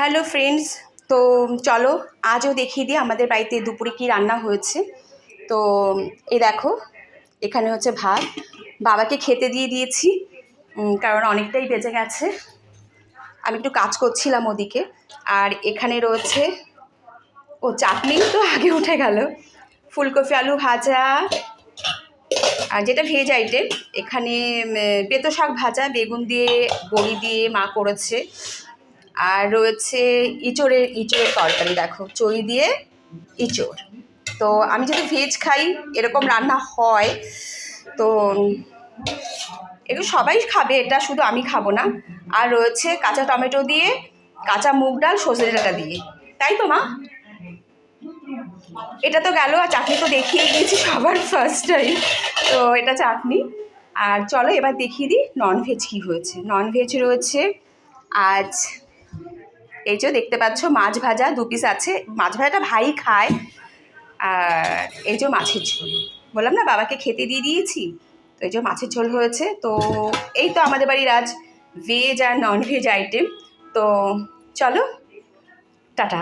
Hello friends, তো চলো আজও দেখিয়ে দিই আমাদের বাড়িতে দুপুরে কি রান্না হয়েছে। তো এই দেখো, এখানে হচ্ছে ভাত, বাবাকে খেতে দিয়ে দিয়েছি কারণ অনেকটাই বেজে গেছে। আমি একটু কাজ করছিলাম ওদিকে। আর এখানে রয়েছে চাটনি তো আগে উঠে গেল, ফুলকপি আলু ভাজা, আর যেটা ভেজ আইটেম এখানে পেতো শাক ভাজা, বেগুন দিয়ে বড়ি দিয়ে মা করেছে। আর রয়েছে ইঁচড়ের তরকারি, দেখো চই দিয়ে ইঁচড়। তো আমি যেহেতু ভেজ খাই, এরকম রান্না হয়, তো এগুলো সবাই খাবে, এটা শুধু আমি খাবো না। আর রয়েছে কাঁচা টমেটো দিয়ে, কাঁচা মুগ ডাল সজনে ডাঁটা দিয়ে, তাই তো মা? এটা তো গেল, আর চাটনি তো দেখিয়ে দিয়েছি সবার ফার্স্ট টাইম, তো এটা চাটনি। আর চলো এবার দেখিয়ে দিই ননভেজ কী হয়েছে। ননভেজ রয়েছে আজ, এই যে দেখতে পাচ্ছ মাছ ভাজা 2 পিস আছে, মাছ ভাজাটা ভাই খায়। আর এই যে মাছের ঝোল, বললাম না বাবাকে খেতে দিয়ে দিয়েছি, তো এই যে মাছের ঝোল হয়েছে। তো এই তো আমাদের বাড়ির আজ ভেজ আর ননভেজ আইটেম। তো চলো, টাটা।